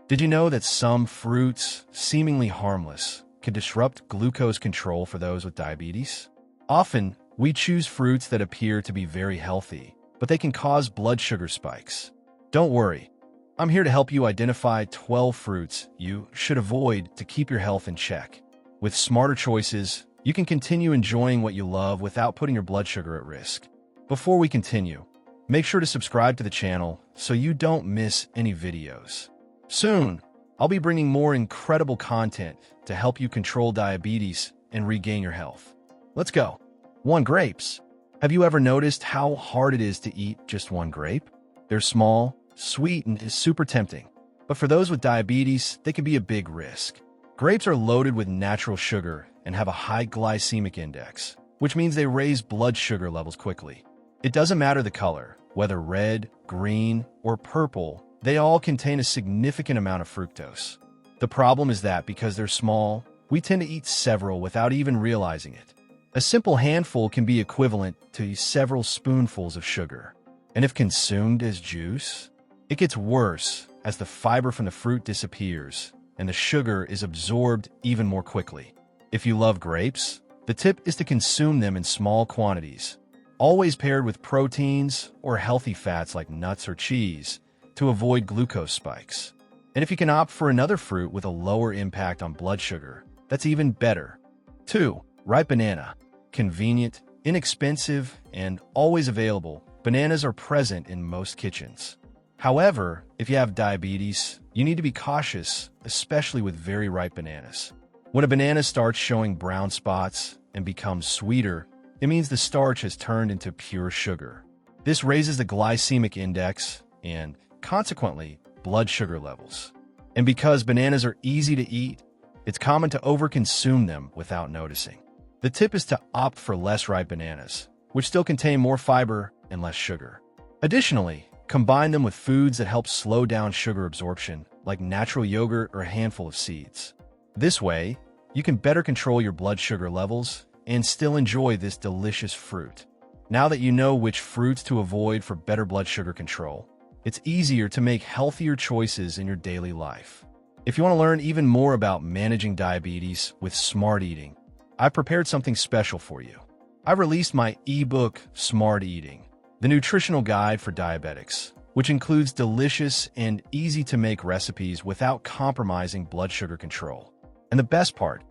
Did you know that some fruits, seemingly harmless, can disrupt glucose control for those with diabetes? Often, we choose fruits that appear to be very healthy, but they can cause blood sugar spikes. Don't worry. I'm here to help you identify 12 fruits you should avoid to keep your health in check. With smarter choices, you can continue enjoying what you love without putting your blood sugar at risk. Before we continue, make sure to subscribe to the channel so you don't miss any videos. Soon, I'll be bringing more incredible content to help you control diabetes and regain your health. Let's go. 1. Grapes. Have you ever noticed how hard it is to eat just one grape? They're small, sweet, and is super tempting. But for those with diabetes, they can be a big risk. Grapes are loaded with natural sugar and have a high glycemic index, which means they raise blood sugar levels quickly. It doesn't matter the color, whether red, green, or purple, they all contain a significant amount of fructose. The problem is that because they're small, we tend to eat several without even realizing it. A simple handful can be equivalent to several spoonfuls of sugar. And if consumed as juice, it gets worse as the fiber from the fruit disappears and the sugar is absorbed even more quickly. If you love grapes, the tip is to consume them in small quantities, always paired with proteins or healthy fats like nuts or cheese to avoid glucose spikes. And if you can opt for another fruit with a lower impact on blood sugar, that's even better. 2. Ripe banana. Convenient, inexpensive, and always available, bananas are present in most kitchens. However, if you have diabetes, you need to be cautious, especially with very ripe bananas. When a banana starts showing brown spots and becomes sweeter, it means the starch has turned into pure sugar. This raises the glycemic index and, consequently, blood sugar levels. And because bananas are easy to eat, it's common to overconsume them without noticing. The tip is to opt for less ripe bananas, which still contain more fiber and less sugar. Additionally, combine them with foods that help slow down sugar absorption, like natural yogurt or a handful of seeds. This way, you can better control your blood sugar levels and still enjoy this delicious fruit. Now that you know which fruits to avoid for better blood sugar control, it's easier to make healthier choices in your daily life. If you want to learn even more about managing diabetes with smart eating, I've prepared something special for you. I released my ebook, Smart Eating, the nutritional guide for diabetics, which includes delicious and easy-to-make recipes without compromising blood sugar control. And the best part,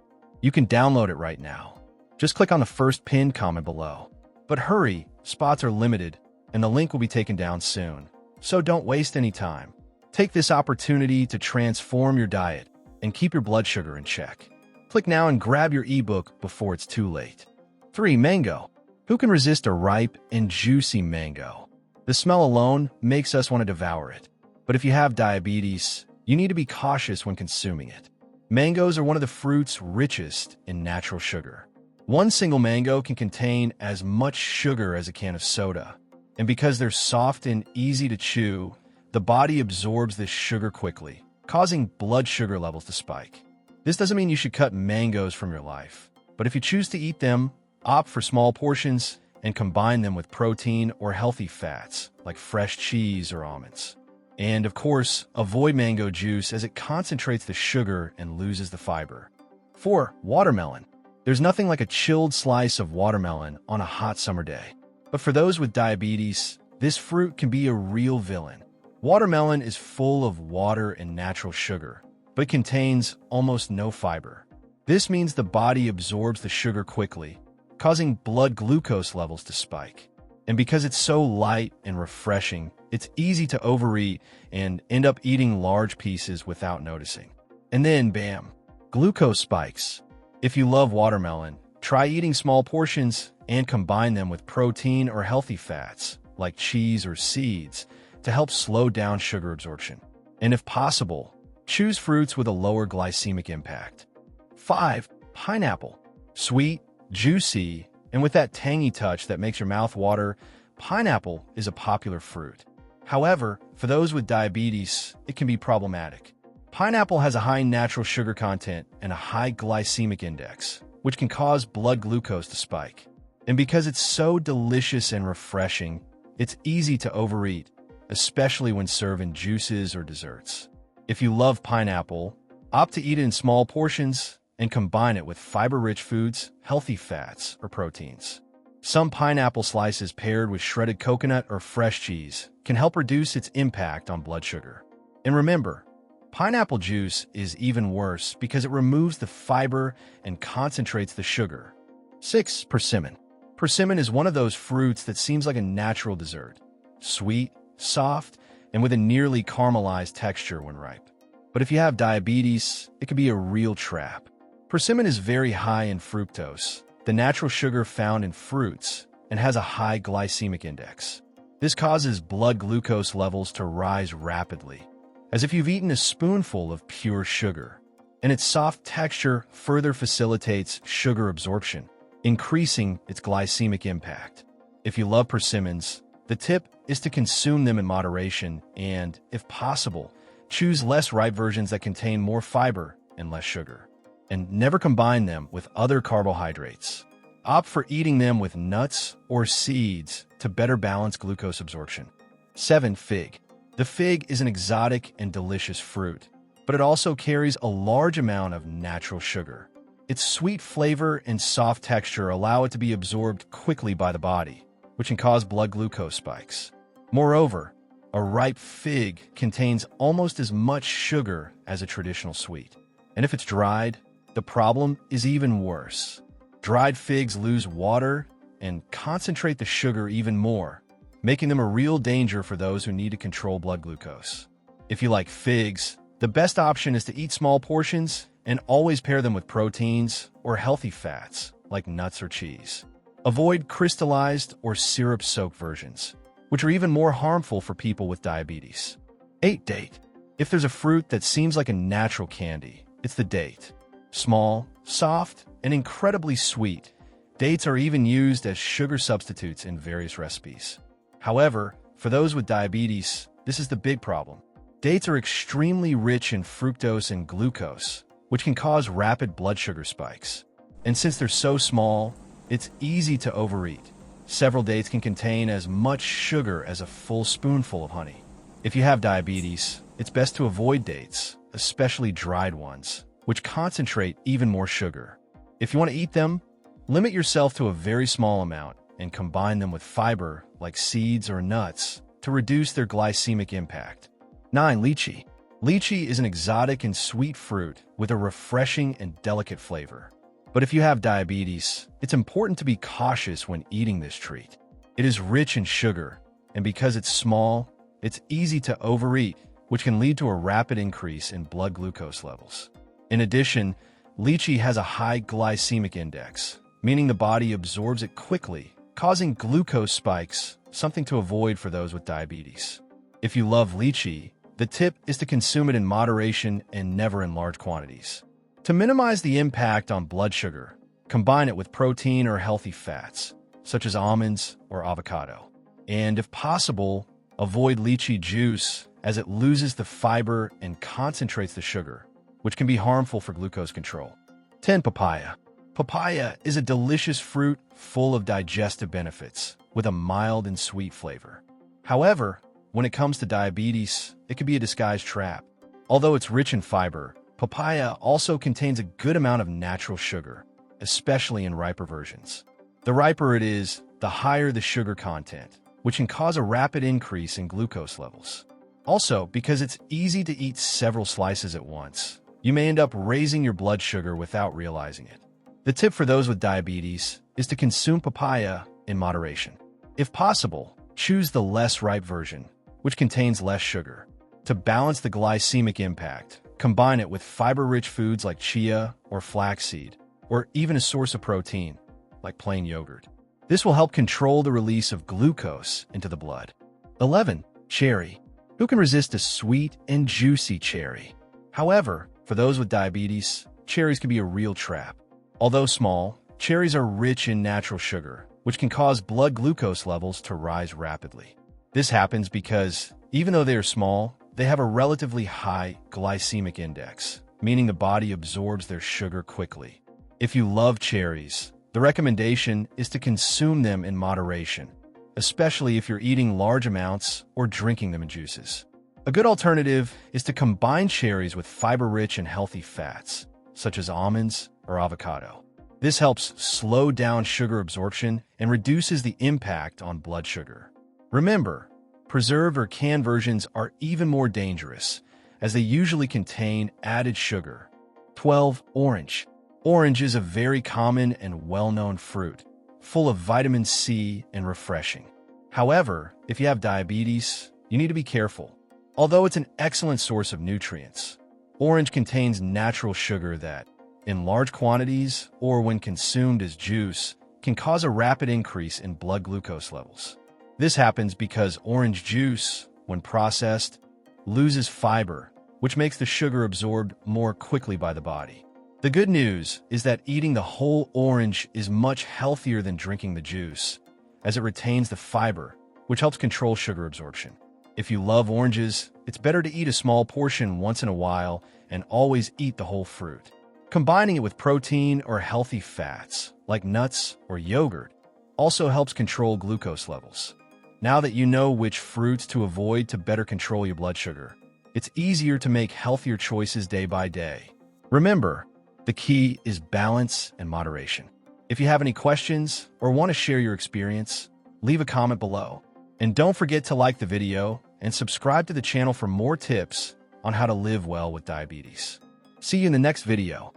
you can download it right now. Just click on the first pinned comment below. But hurry, spots are limited, and the link will be taken down soon. So don't waste any time. Take this opportunity to transform your diet and keep your blood sugar in check. Click now and grab your ebook before it's too late. 3. Mango. Who can resist a ripe and juicy mango? The smell alone makes us want to devour it. But if you have diabetes, you need to be cautious when consuming it. Mangoes are one of the fruit's richest in natural sugar. One single mango can contain as much sugar as a can of soda. And because they're soft and easy to chew, the body absorbs this sugar quickly, causing blood sugar levels to spike. This doesn't mean you should cut mangoes from your life, but if you choose to eat them, opt for small portions and combine them with protein or healthy fats like fresh cheese or almonds. And of course, avoid mango juice as it concentrates the sugar and loses the fiber. 4. Watermelon. There's nothing like a chilled slice of watermelon on a hot summer day. But for those with diabetes, this fruit can be a real villain. Watermelon is full of water and natural sugar, but contains almost no fiber. This means the body absorbs the sugar quickly, causing blood glucose levels to spike. And because it's so light and refreshing, it's easy to overeat and end up eating large pieces without noticing. And then, bam, glucose spikes. If you love watermelon, try eating small portions and combine them with protein or healthy fats, like cheese or seeds, to help slow down sugar absorption. And if possible, choose fruits with a lower glycemic impact. 5. Pineapple. Sweet, juicy, and with that tangy touch that makes your mouth water, pineapple is a popular fruit. However, for those with diabetes, it can be problematic. Pineapple has a high natural sugar content and a high glycemic index, which can cause blood glucose to spike. And because it's so delicious and refreshing, it's easy to overeat, especially when served in juices or desserts. If you love pineapple, opt to eat it in small portions and combine it with fiber-rich foods, healthy fats, or proteins. Some pineapple slices paired with shredded coconut or fresh cheese can help reduce its impact on blood sugar. And remember, pineapple juice is even worse because it removes the fiber and concentrates the sugar. 6. Persimmon. Persimmon is one of those fruits that seems like a natural dessert. Sweet, soft, and with a nearly caramelized texture when ripe. But if you have diabetes, it can be a real trap. Persimmon is very high in fructose, the natural sugar found in fruits, and has a high glycemic index. This causes blood glucose levels to rise rapidly, as if you've eaten a spoonful of pure sugar. And its soft texture further facilitates sugar absorption, increasing its glycemic impact. If you love persimmons, the tip is to consume them in moderation and, if possible, choose less ripe versions that contain more fiber and less sugar. And never combine them with other carbohydrates. Opt for eating them with nuts or seeds to better balance glucose absorption. 7. Fig. The fig is an exotic and delicious fruit, but it also carries a large amount of natural sugar. Its sweet flavor and soft texture allow it to be absorbed quickly by the body, which can cause blood glucose spikes. Moreover, a ripe fig contains almost as much sugar as a traditional sweet. And if it's dried, the problem is even worse. Dried figs lose water and concentrate the sugar even more, making them a real danger for those who need to control blood glucose. If you like figs, the best option is to eat small portions and always pair them with proteins or healthy fats like nuts or cheese. Avoid crystallized or syrup-soaked versions, which are even more harmful for people with diabetes. 8. Date. If there's a fruit that seems like a natural candy, it's the date. Small, soft, and incredibly sweet, dates are even used as sugar substitutes in various recipes. However, for those with diabetes, this is the big problem. Dates are extremely rich in fructose and glucose, which can cause rapid blood sugar spikes. And since they're so small, it's easy to overeat. Several dates can contain as much sugar as a full spoonful of honey. If you have diabetes, it's best to avoid dates, especially dried ones, which concentrate even more sugar. If you want to eat them, limit yourself to a very small amount and combine them with fiber like seeds or nuts to reduce their glycemic impact. 9. Lychee. Lychee is an exotic and sweet fruit with a refreshing and delicate flavor. But if you have diabetes, it's important to be cautious when eating this treat. It is rich in sugar, and because it's small, it's easy to overeat, which can lead to a rapid increase in blood glucose levels. In addition, lychee has a high glycemic index, meaning the body absorbs it quickly, causing glucose spikes, something to avoid for those with diabetes. If you love lychee, the tip is to consume it in moderation and never in large quantities. To minimize the impact on blood sugar, combine it with protein or healthy fats, such as almonds or avocado. And if possible, avoid lychee juice as it loses the fiber and concentrates the sugar, which can be harmful for glucose control. 10. Papaya. Papaya is a delicious fruit full of digestive benefits with a mild and sweet flavor. However, when it comes to diabetes, it can be a disguised trap. Although it's rich in fiber, papaya also contains a good amount of natural sugar, especially in riper versions. The riper it is, the higher the sugar content, which can cause a rapid increase in glucose levels. Also, because it's easy to eat several slices at once, you may end up raising your blood sugar without realizing it. The tip for those with diabetes is to consume papaya in moderation. If possible, choose the less ripe version, which contains less sugar. To balance the glycemic impact, combine it with fiber-rich foods like chia or flaxseed, or even a source of protein, like plain yogurt. This will help control the release of glucose into the blood. 11. Cherry. Who can resist a sweet and juicy cherry? However, for those with diabetes, cherries can be a real trap. Although small, cherries are rich in natural sugar, which can cause blood glucose levels to rise rapidly. This happens because, even though they are small, they have a relatively high glycemic index, meaning the body absorbs their sugar quickly. If you love cherries, the recommendation is to consume them in moderation, especially if you're eating large amounts or drinking them in juices. A good alternative is to combine cherries with fiber-rich and healthy fats, such as almonds or avocado. This helps slow down sugar absorption and reduces the impact on blood sugar. Remember, preserved or canned versions are even more dangerous, as they usually contain added sugar. 12. Orange. Orange is a very common and well-known fruit, full of vitamin C and refreshing. However, if you have diabetes, you need to be careful. Although it's an excellent source of nutrients, orange contains natural sugar that, in large quantities or when consumed as juice, can cause a rapid increase in blood glucose levels. This happens because orange juice, when processed, loses fiber, which makes the sugar absorbed more quickly by the body. The good news is that eating the whole orange is much healthier than drinking the juice, as it retains the fiber, which helps control sugar absorption. If you love oranges, it's better to eat a small portion once in a while and always eat the whole fruit. Combining it with protein or healthy fats, like nuts or yogurt, also helps control glucose levels. Now that you know which fruits to avoid to better control your blood sugar, it's easier to make healthier choices day by day. Remember, the key is balance and moderation. If you have any questions or want to share your experience, leave a comment below. And don't forget to like the video and subscribe to the channel for more tips on how to live well with diabetes. See you in the next video.